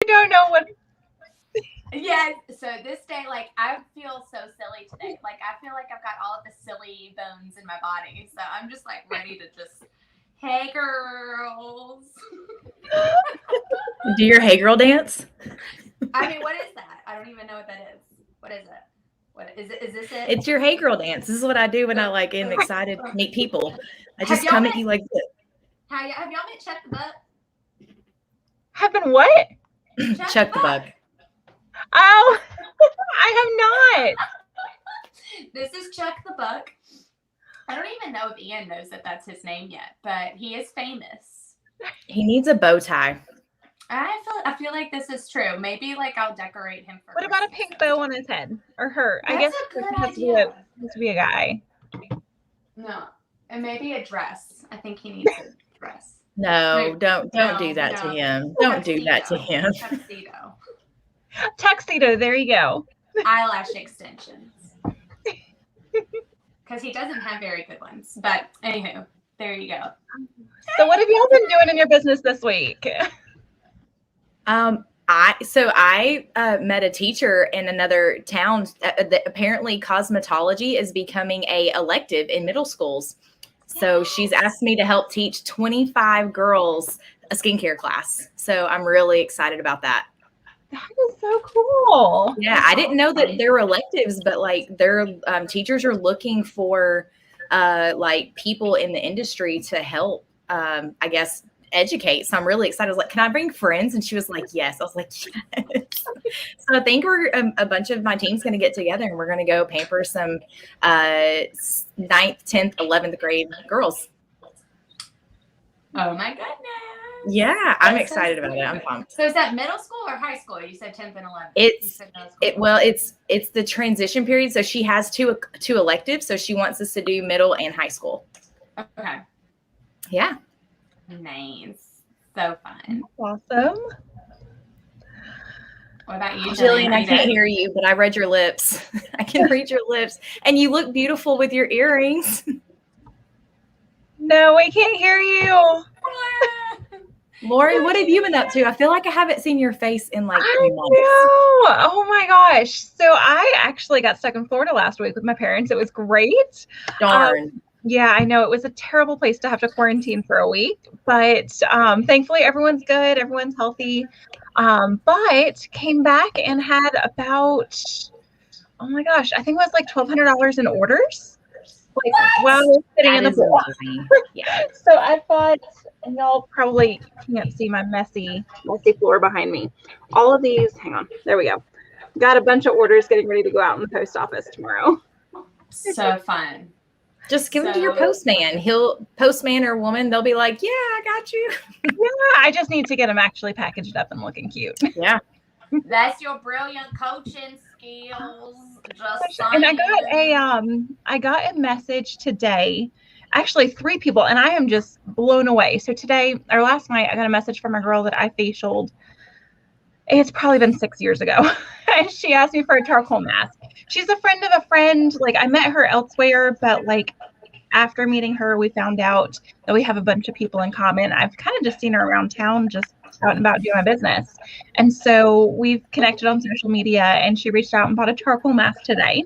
don't know what. Yeah, so this day, like, I feel so silly today. Like, I feel like I've got all of the silly bones in my body. So I'm just, like, ready to just, hey, girls. Do your hey girl dance? I mean, what is that? I don't even know what that is. What is it? What is it? Is this it? It's your hey girl dance. This is what I do when I like am excited to meet people. I just come at you like this. Have y'all met Chuck the Buck? Have been what? Chuck the Buck. Oh, I have not. This is Chuck the Buck. I don't even know if Ian knows that that's his name yet, but he is famous. He needs a bow tie. I feel like this is true. Maybe like I'll decorate him for. What about a pink bow on his head or her? That's I guess a good it has idea. to be a guy. No, and maybe a dress. I think he needs a dress. No, don't do that to him. Don't do that to him. Tuxedo. Tuxedo. There you go. Eyelash extensions. Because he doesn't have very good ones. But anywho, there you go. So what have y'all been doing in your business this week? I met a teacher in another town that apparently cosmetology is becoming a elective in middle schools. So she's asked me to help teach 25 girls a skincare class. So I'm really excited about that. That is so cool. Yeah, I didn't know that there were electives, but like their teachers are looking for like people in the industry to help, I guess, educate. So I'm really excited. I was like, can I bring friends? And she was like, yes. I was like, yes. So I think we're a bunch of my team's going to get together and we're going to go pamper some 9th, 10th, 11th grade girls. Oh my goodness. Yeah, I'm excited about it. I'm pumped. So is that middle school or high school? You said 10th and 11th. It's the transition period. So she has two electives. So she wants us to do middle and high school. Okay. Yeah. Nice. So fun. Awesome. What about you, Jillian? I can't hear you, but I read your lips. I can read your lips. And you look beautiful with your earrings. No, we can't hear you. Lori, what have you been up to? I feel like I haven't seen your face in like 3 months. Oh my gosh. So I actually got stuck in Florida last week with my parents. It was great. Darn. Yeah, I know it was a terrible place to have to quarantine for a week, but thankfully everyone's good. Everyone's healthy. But came back and had about, oh my gosh, I think it was like $1,200 in orders. Like while I was sitting in the pool. Yeah. So I thought, and y'all probably can't see my messy floor behind me. All of these, hang on, there we go. Got a bunch of orders getting ready to go out in the post office tomorrow. So fun. Just give them to your postman. Postman or woman, they'll be like, yeah, I got you. Yeah, I just need to get them actually packaged up and looking cute. Yeah. That's your brilliant coaching skills. And I got a message today, actually 3 people, and I am just blown away. So today or last night, I got a message from a girl that I facialed. It's probably been 6 years ago. And she asked me for a charcoal mask. She's a friend of a friend. Like I met her elsewhere, but like after meeting her, we found out that we have a bunch of people in common. I've kind of just seen her around town, just out and about doing my business. And so we've connected on social media and she reached out and bought a charcoal mask today.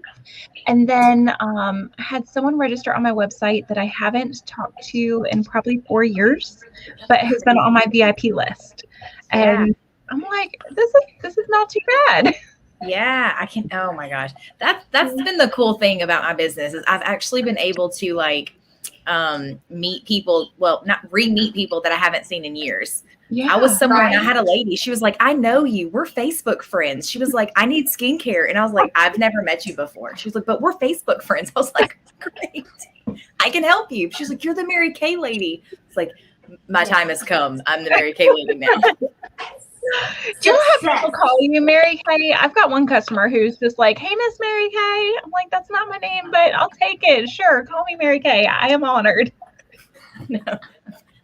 And then I had someone register on my website that I haven't talked to in probably 4 years, but has been on my VIP list. And I'm like, this is not too bad. Yeah, I can. Oh my gosh. That's been the cool thing about my business is I've actually been able to like meet people. Well, not re-meet people that I haven't seen in years. Yeah, I was somewhere and I had a lady. She was like, I know you. We're Facebook friends. She was like, I need skincare. And I was like, I've never met you before. She was like, but we're Facebook friends. I was like, great. I can help you. She's like, you're the Mary Kay lady. It's like, my time has come. I'm the Mary Kay lady now. Do you have people calling you Mary Kay? I've got one customer who's just like, hey, Miss Mary Kay. I'm like, that's not my name, but I'll take it. Sure, call me Mary Kay. I am honored. No,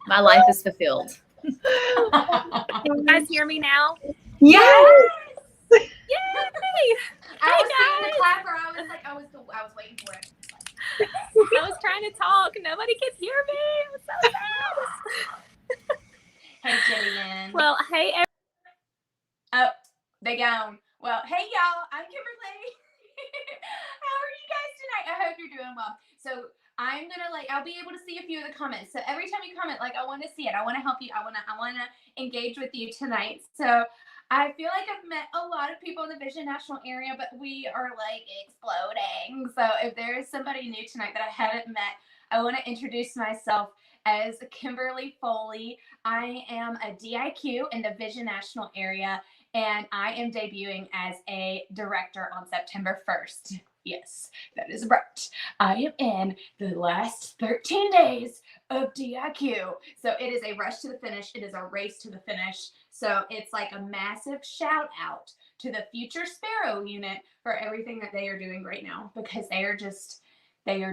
my life is fulfilled. Can you guys hear me now? Yes. Yay! I was seeing the clapper. I was waiting for it. I was trying to talk. Nobody could hear me. I'm so sad. Hey, Jillian. Well, hey, They gone. Well, hey y'all, I'm Kimberly. How are you guys tonight? I hope you're doing well. So I'm gonna I'll be able to see a few of the comments. So every time you comment, I want to see it. I want to help you. I want to engage with you tonight. So I feel like I've met a lot of people in the Vision National area, but we are exploding. So if there is somebody new tonight that I haven't met, I want to introduce myself as Kimberly Foley. I am a DIQ in the Vision National area, and I am debuting as a director on September 1st. Yes, that is right. I am in the last 13 days of DIQ. So it is a rush to the finish. It is a race to the finish. So it's like a massive shout out to the Future Sparrow unit for everything that they are doing right now, because they are just. And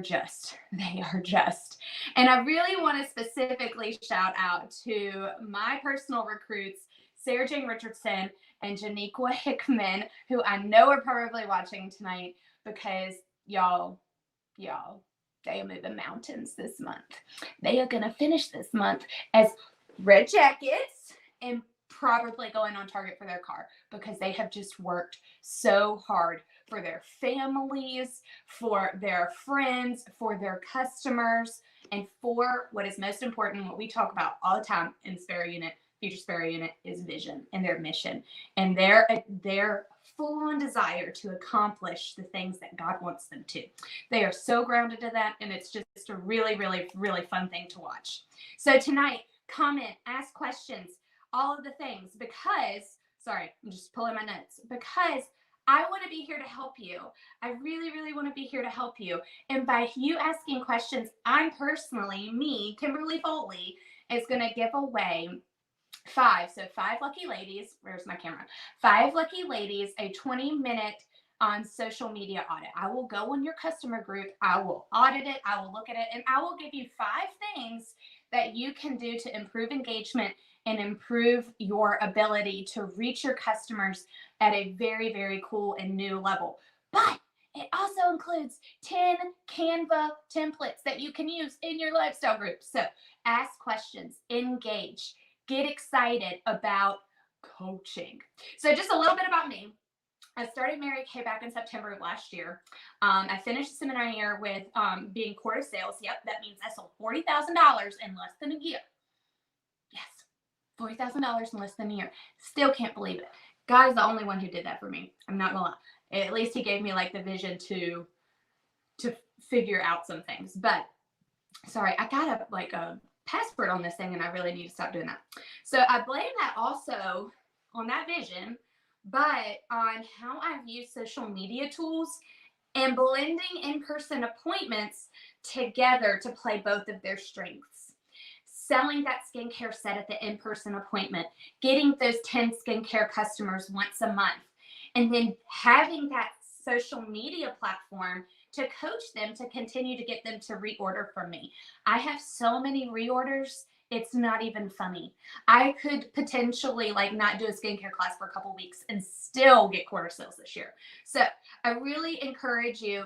I really want to specifically shout out to my personal recruits, Sarah Jane Richardson and Janiqua Hickman, who I know are probably watching tonight, because y'all, they are moving mountains this month. They are going to finish this month as red jackets and probably going on target for their car, because they have just worked so hard for their families, for their friends, for their customers, and for what is most important, what we talk about all the time in the Sparrow Unit, Future Sparrow Unit, is vision and their mission and their full-on desire to accomplish the things that God wants them to. They are so grounded to that, and it's just a really, really, really fun thing to watch. So tonight, comment, ask questions, all of the things, because, sorry, I'm just pulling my notes, because I want to be here to help you. I really, really want to be here to help you. And by you asking questions, I'm personally, me, Kimberly Foley, is going to give away 5 lucky ladies. Where's my camera? 5 lucky ladies, a 20-minute social media audit. I will go on your customer group. I will audit it. I will look at it, and I will give you 5 things that you can do to improve engagement and improve your ability to reach your customers at a very, very cool and new level. But it also includes 10 Canva templates that you can use in your lifestyle group. So ask questions, engage, get excited about coaching. So just a little bit about me. I started Mary Kay back in September of last year. I finished the seminar year with being core of sales. Yep, that means I sold $40,000 in less than a year. Yes, $40,000 in less than a year. Still can't believe it. God is the only one who did that for me. I'm not gonna lie. At least he gave me the vision to figure out some things. But sorry, I got a password on this thing, and I really need to stop doing that. So I blame that also on that vision, but on how I've used social media tools and blending in-person appointments together to play both of their strengths. Selling that skincare set at the in-person appointment, getting those 10 skincare customers once a month, and then having that social media platform to coach them to continue to get them to reorder from me. I have so many reorders, it's not even funny. I could potentially not do a skincare class for a couple weeks and still get quarter sales this year. So I really encourage you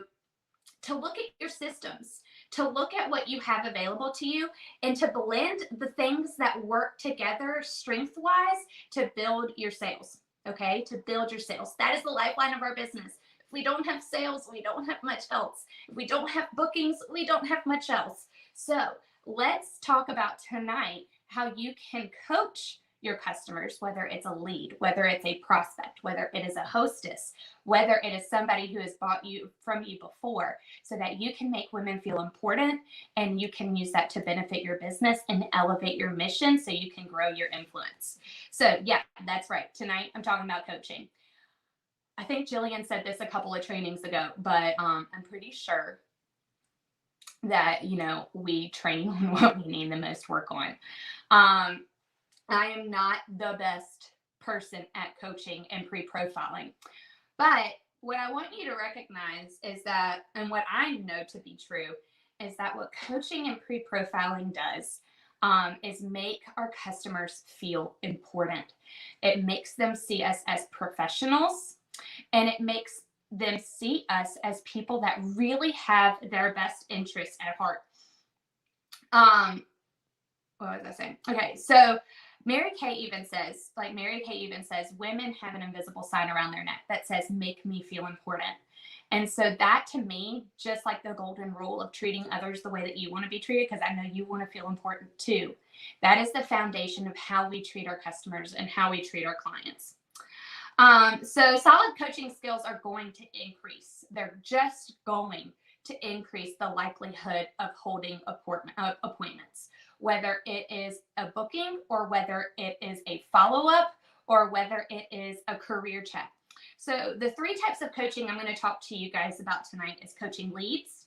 to look at your systems, to look at what you have available to you, and to blend the things that work together strength-wise to build your sales, okay? To build your sales. That is the lifeline of our business. If we don't have sales, we don't have much else. If we don't have bookings, we don't have much else. So let's talk about tonight how you can coach your customers, whether it's a lead, whether it's a prospect, whether it is a hostess, whether it is somebody who has bought from you before, so that you can make women feel important, and you can use that to benefit your business and elevate your mission so you can grow your influence. So yeah, that's right. Tonight I'm talking about coaching. I think Jillian said this a couple of trainings ago, but I'm pretty sure that, we train on what we need the most work on. I am not the best person at coaching and pre-profiling, but what I want you to recognize is that, and what I know to be true, is that what coaching and pre-profiling does is make our customers feel important. It makes them see us as professionals, and it makes them see us as people that really have their best interests at heart. What was I saying? Okay, so Mary Kay even says, women have an invisible sign around their neck that says, make me feel important. And so that to me, just like the golden rule of treating others the way that you want to be treated, because I know you want to feel important too. That is the foundation of how we treat our customers and how we treat our clients. So solid coaching skills are going to increase. They're just going to increase the likelihood of holding appointments, whether it is a booking or whether it is a follow-up or whether it is a career check. So the 3 types of coaching I'm going to talk to you guys about tonight is coaching leads,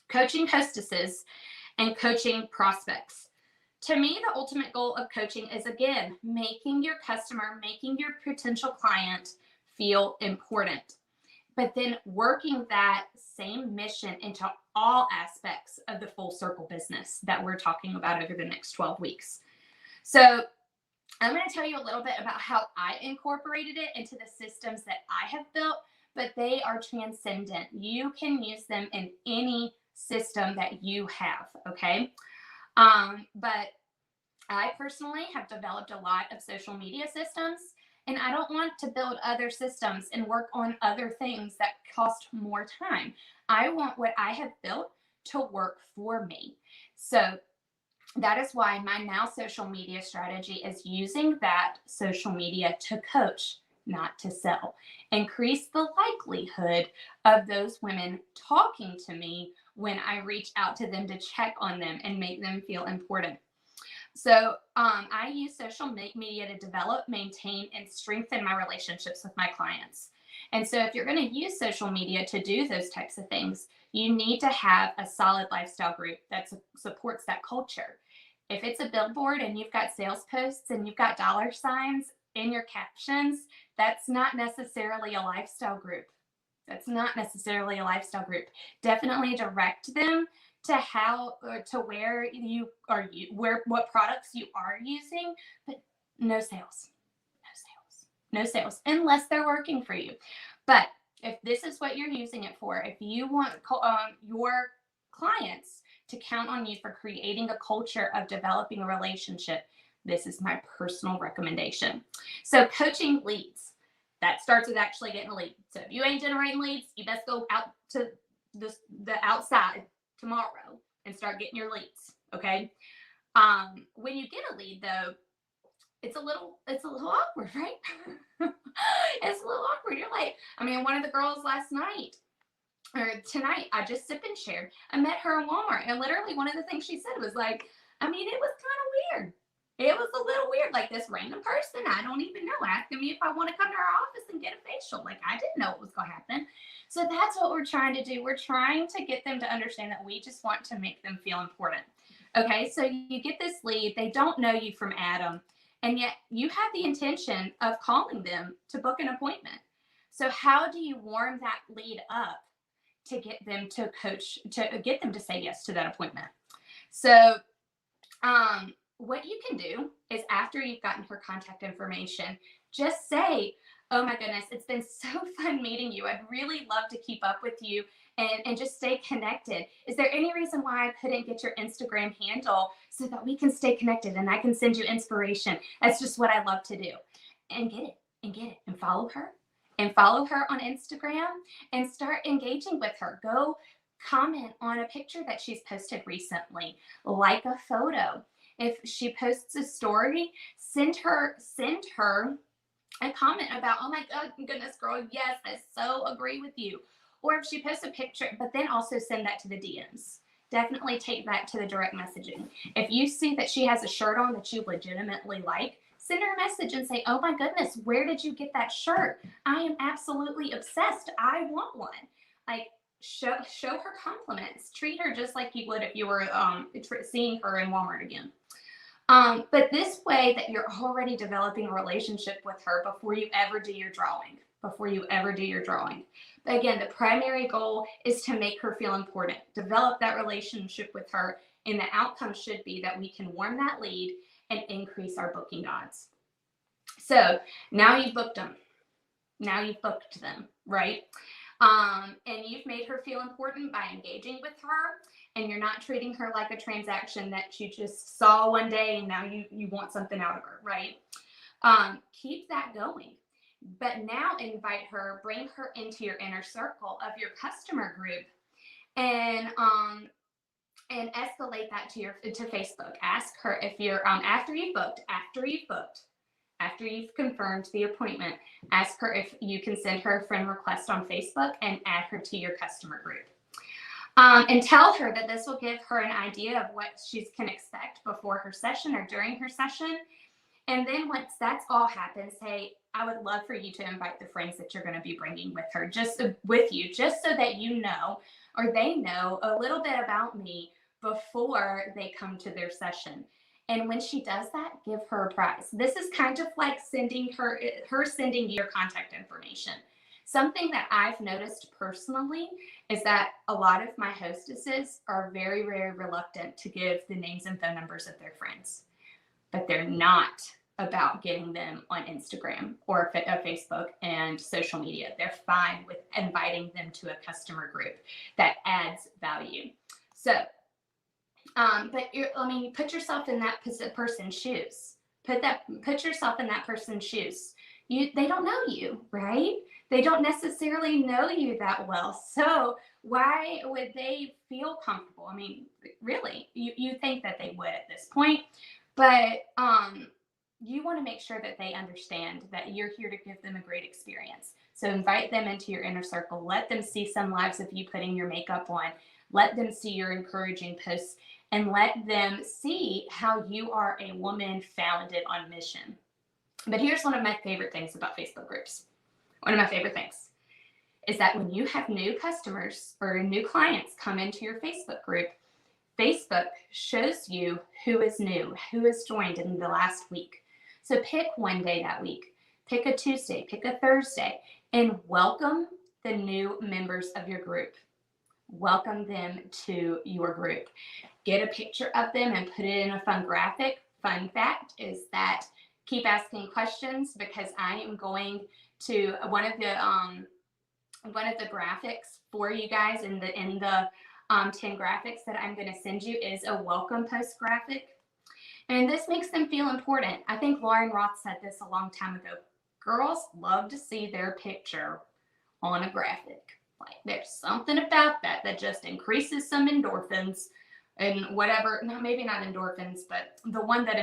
coaching hostesses, and coaching prospects. To me, the ultimate goal of coaching is, again, making your customer, making your potential client feel important, but then working that same mission into all aspects of the full circle business that we're talking about over the next 12 weeks. So I'm going to tell you a little bit about how I incorporated it into the systems that I have built, but they are transcendent. You can use them in any system that you have, okay? But I personally have developed a lot of social media systems, and I don't want to build other systems and work on other things that cost more time. I want what I have built to work for me. So that is why my Now social media strategy is using that social media to coach, not to sell. Increase the likelihood of those women talking to me when I reach out to them to check on them and make them feel important. So I use social media to develop, maintain, and strengthen my relationships with my clients. And so if you're going to use social media to do those types of things, you need to have a solid lifestyle group that supports that culture. If it's a billboard and you've got sales posts and you've got dollar signs in your captions, that's not necessarily a lifestyle group. That's not necessarily a lifestyle group. Definitely direct them to how or to where you are, what products you are using, but no sales, no sales, unless they're working for you. But if this is what you're using it for, if you want your clients to count on you for creating a culture of developing a relationship, this is my personal recommendation. So coaching leads, that starts with actually getting a lead. So if you ain't generating leads, you best go out to the outside tomorrow and start getting your leads. Okay. When you get a lead though, it's a little awkward, right? It's a little awkward. You're like, I mean, one of the girls last night or tonight, I just sip and shared. I met her in Walmart, and literally one of the things she said was like, I mean, it was kind of weird. It was a little weird, like this random person I don't even know asking me if I want to come to our office and get a facial. Like, I didn't know what was going to happen. So that's what we're trying to do. We're trying to get them to understand that we just want to make them feel important. Okay, so you get this lead. They don't know you from Adam, and yet you have the intention of calling them to book an appointment. So how do you warm that lead up to get them to coach, to get them to say yes to that appointment? So what you can do is, after you've gotten her contact information, just say, oh my goodness, it's been so fun meeting you. I'd really love to keep up with you and just stay connected. Is there any reason why I couldn't get your Instagram handle so that we can stay connected and I can send you inspiration? That's just what I love to do. And get it and follow her. And follow her on Instagram and start engaging with her. Go comment on a picture that she's posted recently, like a photo. If she posts a story, send her a comment about, oh my goodness, girl, yes, I so agree with you. Or if she posts a picture, but then also send that to the DMs. Definitely take that to the direct messaging. If you see that she has a shirt on that you legitimately like, send her a message and say, oh my goodness, where did you get that shirt? I am absolutely obsessed. I want one. Like, show her compliments. Treat her just like you would if you were seeing her in Walmart again. But this way that you're already developing a relationship with her before you ever do your drawing. But again, the primary goal is to make her feel important. Develop that relationship with her, and the outcome should be that we can warm that lead and increase our booking odds. So now you've booked them. Now you've booked them, right? And you've made her feel important by engaging with her and you're not treating her like a transaction that you just saw one day and now you want something out of her, right? Keep that going. But now invite her, bring her into your inner circle of your customer group, and escalate that to Facebook. Ask her if you're after you've confirmed the appointment, ask her if you can send her a friend request on Facebook and add her to your customer group. And tell her that this will give her an idea of what she can expect before her session or during her session. And then once that's all happened, say, I would love for you to invite the friends that you're going to be bringing with her, just so that you know, or they know a little bit about me before they come to their session. And when she does that, give her a prize. This is kind of like sending her sending you your contact information. Something that I've noticed personally is that a lot of my hostesses are very, very reluctant to give the names and phone numbers of their friends, but they're not about getting them on Instagram or Facebook and social media. They're fine with inviting them to a customer group that adds value. So, put yourself in that person's shoes. Put yourself in that person's shoes. They don't know you, right? They don't necessarily know you that well. So why would they feel comfortable? I mean, really, you think that they would at this point, but you want to make sure that they understand that you're here to give them a great experience. So invite them into your inner circle. Let them see some lives of you putting your makeup on. Let them see your encouraging posts, and let them see how you are a woman founded on mission. But here's one of my favorite things about Facebook groups. One of my favorite things is that when you have new customers or new clients come into your Facebook group, Facebook shows you who is new, who has joined in the last week. So pick one day that week, pick a Tuesday, pick a Thursday, and welcome the new members of your group. Welcome them to your group. Get a picture of them and put it in a fun graphic. Fun fact is that keep asking questions, because I am going to one of the graphics for you guys in the 10 graphics that I'm going to send you is a welcome post graphic. And this makes them feel important. I think Lauren Roth said this a long time ago. Girls love to see their picture on a graphic. Like, there's something about that just increases some endorphins and whatever. No, maybe not endorphins, but the one that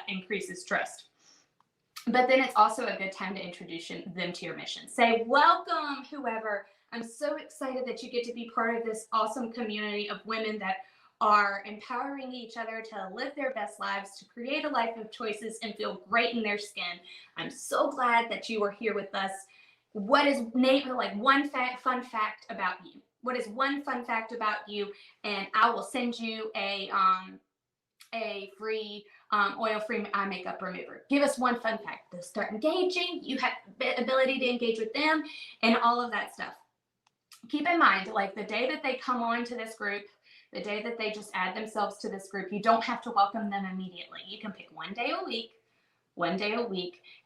increases trust. But then it's also a good time to introduce them to your mission. Say, welcome, whoever. I'm so excited that you get to be part of this awesome community of women that are empowering each other to live their best lives, to create a life of choices and feel great in their skin. I'm so glad that you are here with us. What is one fun fact about you? What is one fun fact about you? And I will send you a free oil-free eye makeup remover. Give us one fun fact. They'll start engaging. You have the ability to engage with them and all of that stuff. Keep in mind, like the day that they come on to this group, the day that they just add themselves to this group, you don't have to welcome them immediately. You can pick one day a week,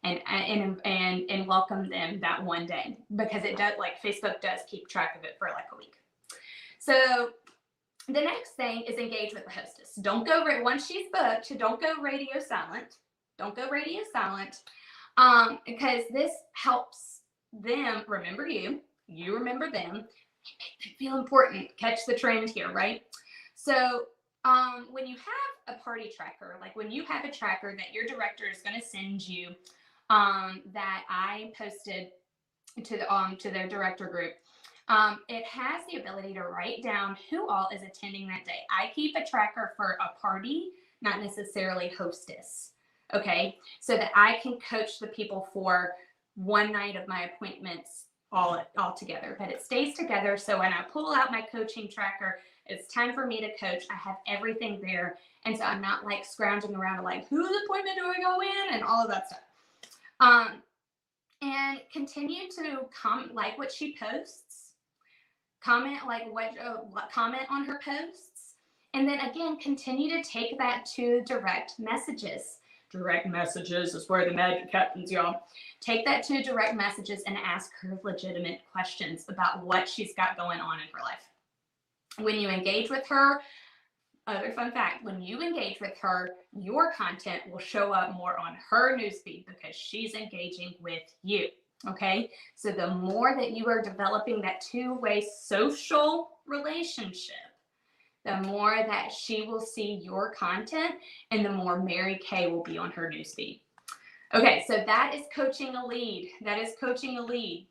and welcome them that one day, because it does, like, Facebook does keep track of it for like a week. So the next thing is engage with the hostess. Don't go once she's booked. Don't go radio silent. Because this helps them remember you. You remember them. Make them feel important. Catch the trend here, right? So when you have a party tracker, like when you have a tracker that your director is going to send you, that I posted to their director group, it has the ability to write down who all is attending that day. I keep a tracker for a party, not necessarily hostess. Okay, so that I can coach the people for one night of my appointments all together, but it stays together. So when I pull out my coaching tracker, it's time for me to coach. I have everything there. And so I'm not like scrounging around like, whose appointment do I go in, and all of that stuff. And continue to like what she posts, comment on her posts. And then again, continue to take that to direct messages. Direct messages is where the magic happens, y'all. Take that to direct messages and ask her legitimate questions about what she's got going on in her life. When you engage with her, other fun fact, when you engage with her, your content will show up more on her newsfeed because she's engaging with you. Okay. So the more that you are developing that two-way social relationship, the more that she will see your content and the more Mary Kay will be on her newsfeed. Okay. So that is coaching a lead. That is coaching a lead.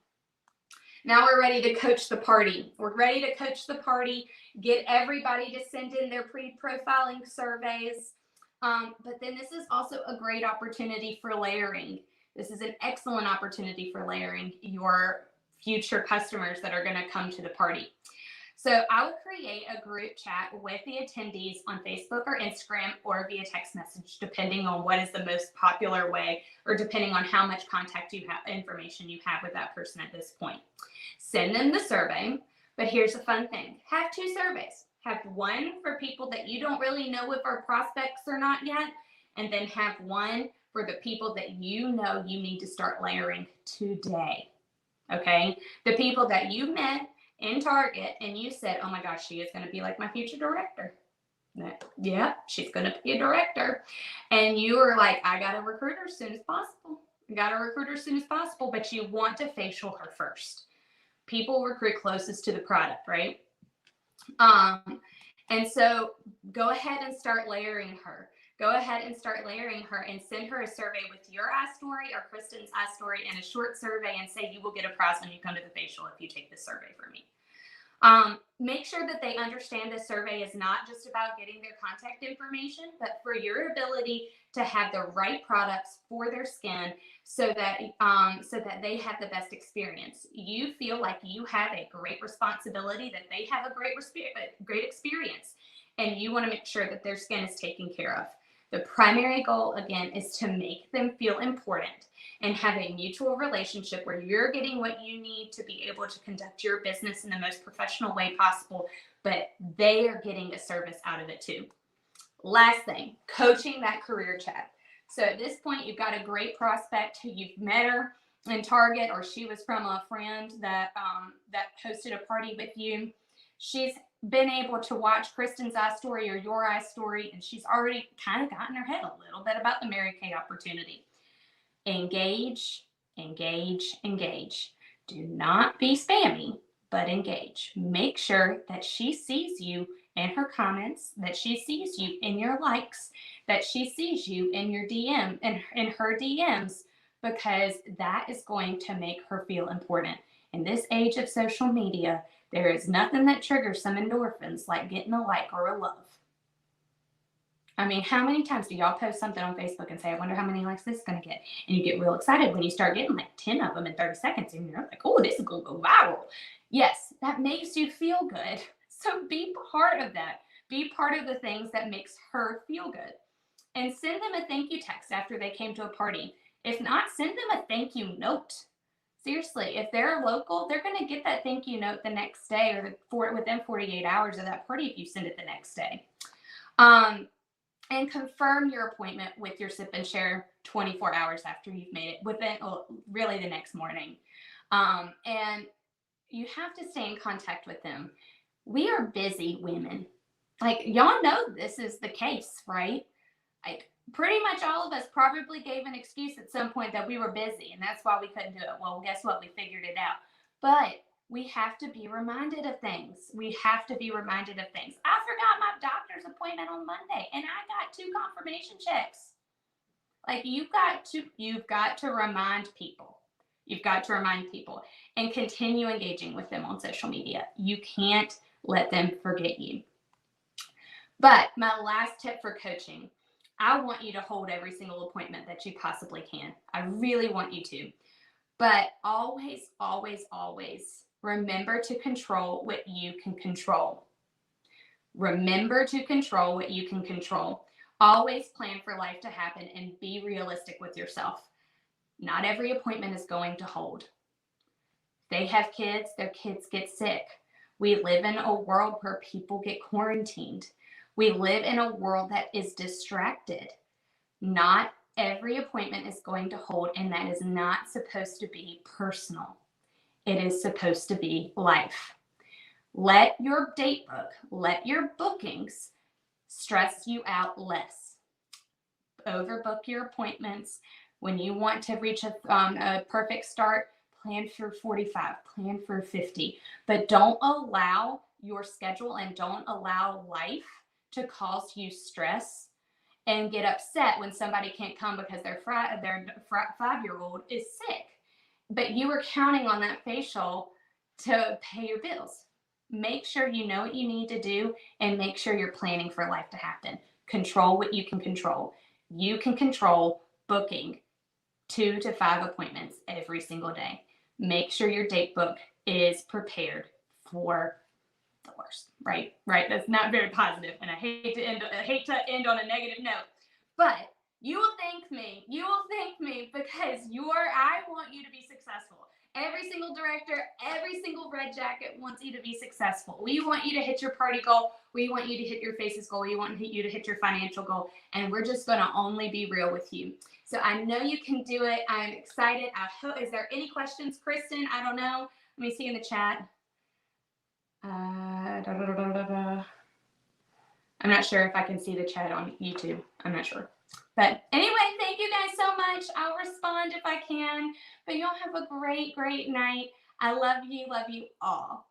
Now we're ready to coach the party. We're ready to coach the party, get everybody to send in their pre-profiling surveys. But then this is also a great opportunity for layering. This is an excellent opportunity for layering your future customers that are going to come to the party. So I would create a group chat with the attendees on Facebook or Instagram or via text message, depending on what is the most popular way or depending on how much contact you have, information you have with that person at this point. Send them the survey, but here's a fun thing. Have 2 surveys. Have one for people that you don't really know if are prospects or not yet, and then have one for the people that you know you need to start layering today. Okay? The people that you met in Target and you said, oh my gosh, she is going to be like my future director. Yeah, she's going to be a director. And you were like, I got to recruit her as soon as possible. But you want to facial her first. People recruit closest to the product, right? And so go ahead and start layering her. Go ahead and start layering her and send her a survey with your iStory or Kristen's iStory and a short survey and say you will get a prize when you come to the facial if you take this survey from me. Make sure that they understand this survey is not just about getting their contact information, but for your ability to have the right products for their skin so that they have the best experience. You feel like you have a great responsibility, that they have a great experience, and you want to make sure that their skin is taken care of. The primary goal, again, is to make them feel important and have a mutual relationship where you're getting what you need to be able to conduct your business in the most professional way possible, but they are getting a service out of it too. Last thing, coaching that career chat. So at this point, you've got a great prospect who you've met her in Target, or she was from a friend that hosted a party with you. She's been able to watch Kristen's iStory or your iStory, and she's already kind of gotten her head a little bit about the Mary Kay opportunity. Engage, engage, engage. Do not be spammy, but engage. Make sure that she sees you in her comments, that she sees you in your likes, that she sees you in your DM and in her DMs, because that is going to make her feel important. In this age of social media, there is nothing that triggers some endorphins like getting a like or a love. I mean, how many times do y'all post something on Facebook and say, I wonder how many likes this is going to get? And you get real excited when you start getting like 10 of them in 30 seconds and you're like, oh, this is going to go viral. Yes, that makes you feel good. So be part of that. Be part of the things that makes her feel good. And send them a thank you text after they came to a party. If not, send them a thank you note. Seriously, if they're local, they're going to get that thank you note the next day or within 48 hours of that party if you send it the next day. And confirm your appointment with your sip and share 24 hours after you've made it, really the next morning. And you have to stay in contact with them. We are busy women. Like, y'all know this is the case, right? Like, pretty much all of us probably gave an excuse at some point that we were busy and that's why we couldn't do it. Well, guess what? We figured it out. But we have to be reminded of things. I forgot my doctor's appointment on Monday and I got 2 confirmation checks. Like, you've got to remind people. You've got to remind people and continue engaging with them on social media. You can't let them forget you. But my last tip for coaching, I want you to hold every single appointment that you possibly can. I really want you to. But always, always, always remember to control what you can control. Remember to control what you can control. Always plan for life to happen and be realistic with yourself. Not every appointment is going to hold. They have kids, their kids get sick. We live in a world where people get quarantined. We live in a world that is distracted. Not every appointment is going to hold, and that is not supposed to be personal. It is supposed to be life. Let your date book, let your bookings stress you out less. Overbook your appointments. When you want to reach a perfect start, plan for 45, plan for 50, but don't allow your schedule and don't allow life to cause you stress and get upset when somebody can't come because their 5-year-old is sick. But you were counting on that facial to pay your bills. Make sure you know what you need to do and make sure you're planning for life to happen. Control what you can control. You can control booking 2 to 5 appointments every single day. Make sure your date book is prepared for the worst, right? That's not very positive, and I hate to end on a negative note, but you will thank me. You will thank me because I want you to be successful. Every single director, every single red jacket wants you to be successful. We want you to hit your party goal. We want you to hit your faces goal. We want you to hit your financial goal, and we're just going to only be real with you. So I know you can do it. I'm excited. Is there any questions, Kristen? I don't know. Let me see in the chat. I'm not sure if I can see the chat on YouTube. I'm not sure. But anyway, thank you guys so much. I'll respond if I can. But y'all have a great, great night. I love you all.